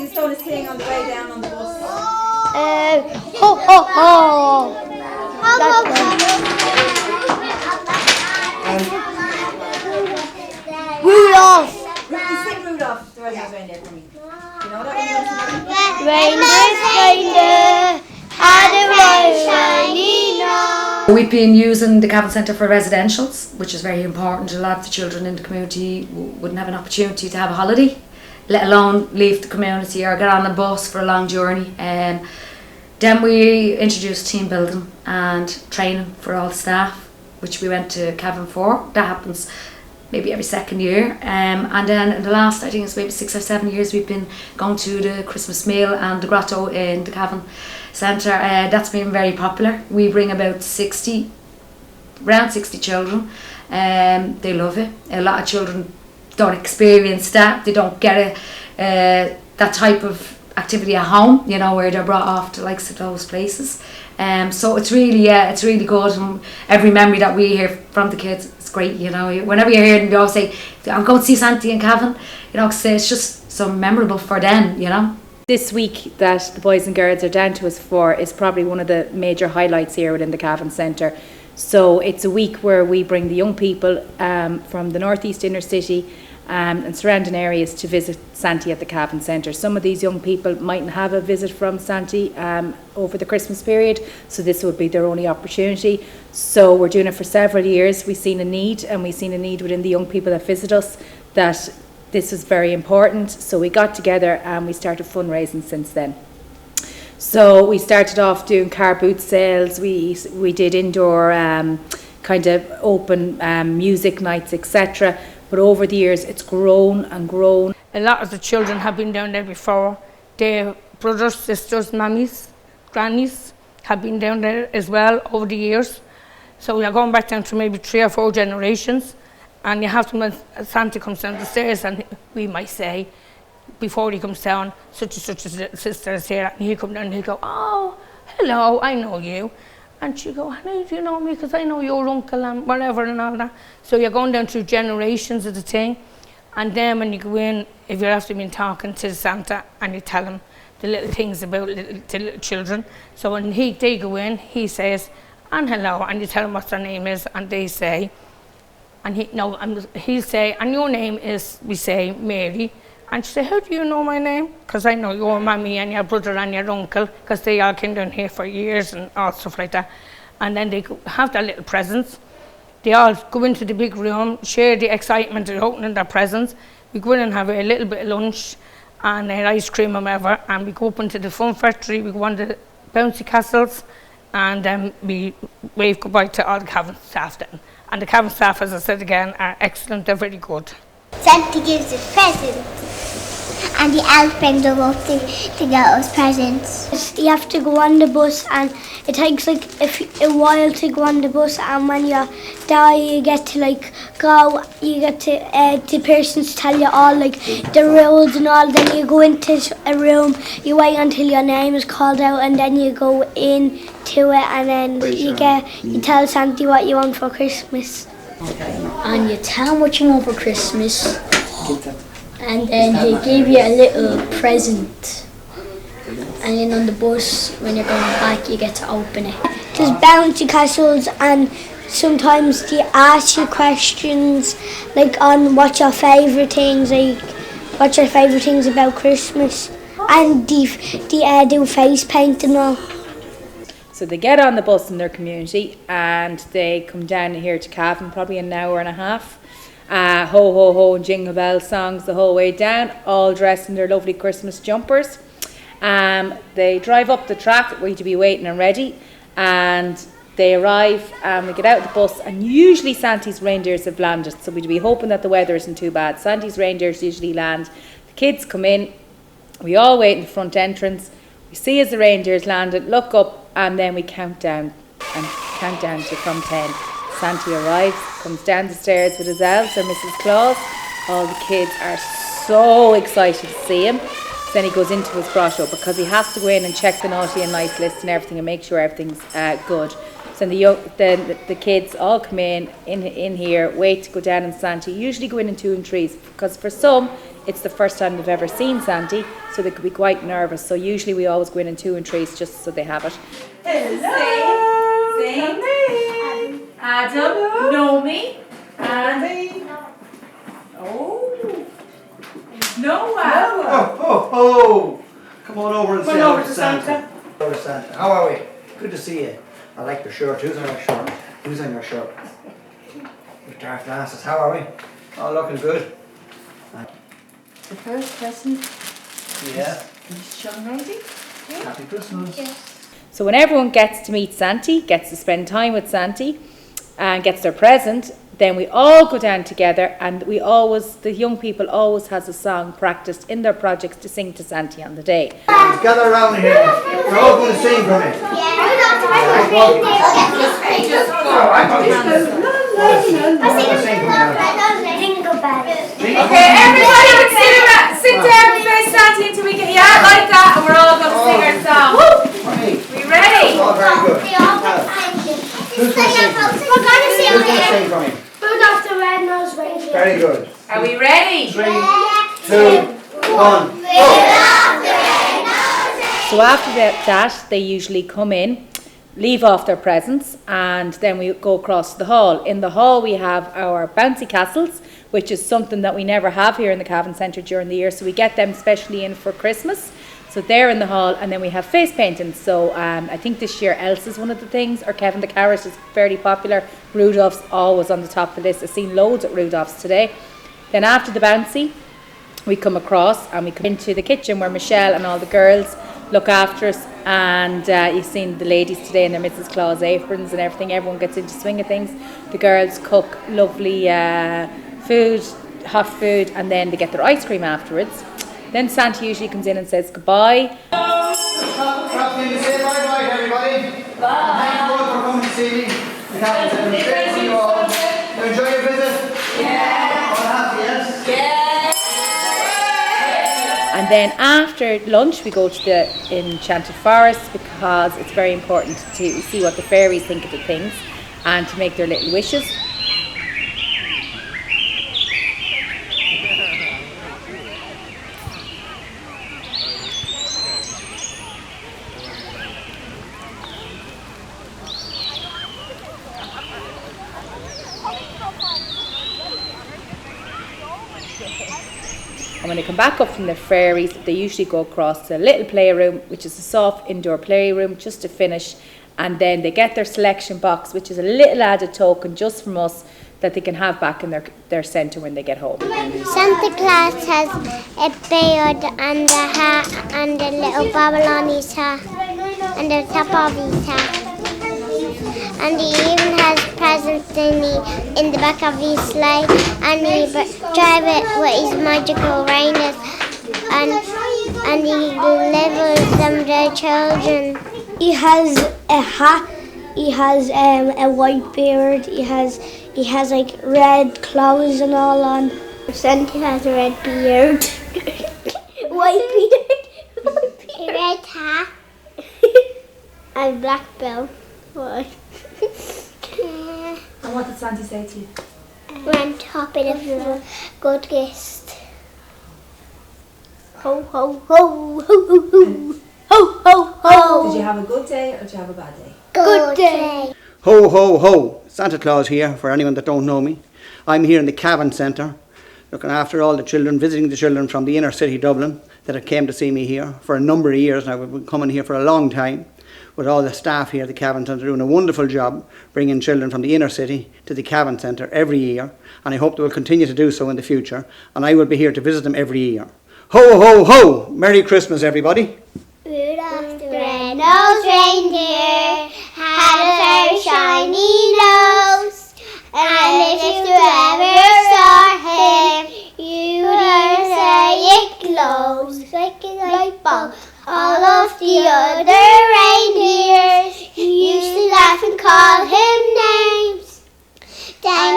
Who's going to sing on the way down on the bus? Ho ho ho! Rudolph! Sing Rudolph, the red-nosed reindeer for me. You know that? Reindeer, had a white shiny nose. We've been using the Cavan Centre for residentials, which is very important. A lot of the children in the community wouldn't have an opportunity to have a holiday, let alone leave the community or get on a bus for a long journey. Then we introduced team building and training for all the staff, which we went to Cavan for. That happens maybe every second year. And then in the last, I think it's maybe 6 or 7 years, we've been going to the Christmas meal and the grotto in the Cavan Centre. That's been very popular. We bring about around 60 children. They love it. A lot of children don't experience that. They don't get that type of activity at home, you know, where they're brought off to likes of those places. So it's really good, and every memory that we hear from the kids, it's great, you know. Whenever you hear them, they all say, I'm going to see Santi and Cavan, you know, because it's just so memorable for them, you know. This week that the boys and girls are down to us for is probably one of the major highlights here within the Cavan Centre. So it's a week where we bring the young people from the northeast inner city and surrounding areas to visit Santi at the Cavan Centre. Some of these young people mightn't have a visit from Santi over the Christmas period, so this would be their only opportunity. So we're doing it for several years. We've seen a need, and we've seen a need within the young people that visit us, that this is very important. So we got together and we started fundraising since then. So we started off doing car boot sales. We did indoor kind of open music nights, etc. But over the years, it's grown and grown. A lot of the children have been down there before. Their brothers, sisters, mummies, grannies have been down there as well over the years. So we are going back down to maybe 3 or 4 generations. And you have to, when Santa comes down the stairs, and we might say, before he comes down, such and such a sister is here, and he'll come down and he'll go, oh, hello, I know you. And she'll go, how do you know me? Because I know your uncle and whatever and all that. So you're going down through generations of the thing. And then when you go in, if you're after been talking to Santa and you tell him the little things about the little children. So when they go in, he says, and hello, and you tell him what their name is, and they say, and he'll say, and your name is, we say, Mary. And she say, how do you know my name? Because I know your mummy and your brother and your uncle, because they all came down here for years and all stuff like that. And then they have their little presents. They all go into the big room, share the excitement of opening their presents. We go in and have a little bit of lunch and ice cream or whatever, and we go up into the fun factory, we go on the bouncy castles, and then we wave goodbye to all the Cavan staff then. And the Cavan staff, as I said again, are excellent, they're very good. Santa gives us presents, and the elf brings them up to get us presents. You have to go on the bus, and it takes like a while to go on the bus, and when you die you get to go, you get to the persons tell you all the rules and all. Then you go into a room, you wait until your name is called out, and then you go into it, and then you tell Santa what you want for Christmas. And you tell him what you want for Christmas, and then he give you a little present, and then on the bus when you're going back you get to open it. There's bouncy castles, and sometimes they ask you questions on what's your favourite things, what's your favourite things about Christmas, and they do face paint and all. So they get on the bus in their community and they come down here to Cavan, probably an hour and a half. Ho, ho, ho, and jingle bell songs the whole way down, all dressed in their lovely Christmas jumpers. They drive up the track, where to be waiting and ready, and they arrive and we get out of the bus, and usually Santi's reindeers have landed, so we'd be hoping that the weather isn't too bad. Santi's reindeers usually land, the kids come in, we all wait in the front entrance, we see as the reindeers landed, look up, and then we count down to from 10. Santi arrives, comes down the stairs with his elves or Mrs. Claus. All the kids are so excited to see him. So then he goes into his grotto, because he has to go in and check the naughty and nice list and everything and make sure everything's good. So So then the kids all come in here, wait to go down in Santa. Usually go in two and threes, because for some it's the first time they've ever seen Santa, so they could be quite nervous. So usually we always go in two and threes just so they have it. Hello. Say Adam, Naomi, and oh, Noah. Oh! Come on over and Come say on hello over to to Santa. Santa. Hello, Santa. How are we? Good to see you. I like your shirt. Who's on your shirt? Who's on your shirt? Your dark glasses. How are we? Oh, looking good. The first present Yeah. is young lady. Happy Christmas. So when everyone gets to meet Santa, gets to spend time with Santa, and gets their present, then we all go down together, and the young people always has a song practiced in their projects to sing to Santa on the day. Let's gather around here. We're all going to sing from it. Okay, everybody can sit down and face Santa until we get like that, and we're all going to sing our song. We ready? Oh, very good. Who's going to sing from it? Who's going to sing from it? Rudolph the Red-Nosed Reindeer. Very good. Are we ready? 3, 2, 1. So after that, they usually come in, leave off their presents, and then we go across the hall. In the hall we have our bouncy castles, which is something that we never have here in the Cavan Centre during the year, so we get them specially in for Christmas. So they're in the hall, and then we have face painting. So I think this year Elsa's one of the things, or Kevin the Carrot is fairly popular. Rudolph's always on the top of the list. I've seen loads at Rudolph's today. Then after the bouncy, we come across and we come into the kitchen where Michelle and all the girls look after us, and you've seen the ladies today in their Mrs. Claus aprons and everything. Everyone gets into swing of things. The girls cook lovely food, hot food, and then they get their ice cream afterwards. Then Santa usually comes in and says goodbye. Perhaps you can say bye-bye to everybody. Bye. Thank you all for coming to see me. Great to see you all. You enjoy your visit? Yeah. All happy, yes? And then after lunch we go to the Enchanted Forest, because it's very important to see what the fairies think of the things and to make their little wishes. And when they come back up from the fairies, they usually go across to a little playroom, which is a soft indoor playroom, just to finish. And then they get their selection box, which is a little added token just from us that they can have back in their centre when they get home. Santa Claus has a beard and a hat and a little bubble on his hat and the top of his hat. And he even has presents in the back of his sleigh, and he drive it with his magical reindeers, and he delivers them to children. He has a hat. He has a white beard. He has like red clothes and all on. Santa has a red beard, White beard. a red hat, and black bill. And what did Santa say to you? We're on top of the good guest. Ho ho ho ho ho ho ho ho ho. Did you have a good day or did you have a bad day? Good day. Ho, ho, ho. Santa Claus here, for anyone that don't know me. I'm here in the Cavan Centre, looking after all the children, visiting the children from the inner city Dublin that have came to see me here for a number of years now. We've been coming here for a long time with all the staff here at the Cavan Centre, doing a wonderful job bringing children from the inner city to the Cavan Centre every year, and I hope they will continue to do so in the future, and I will be here to visit them every year. Ho, ho, ho! Merry Christmas, everybody! Rudolph the red-nosed reindeer had a very shiny nose, and if you ever saw him, you would say it glows like a light bulb. All of the other reindeers used to laugh and call him names. Down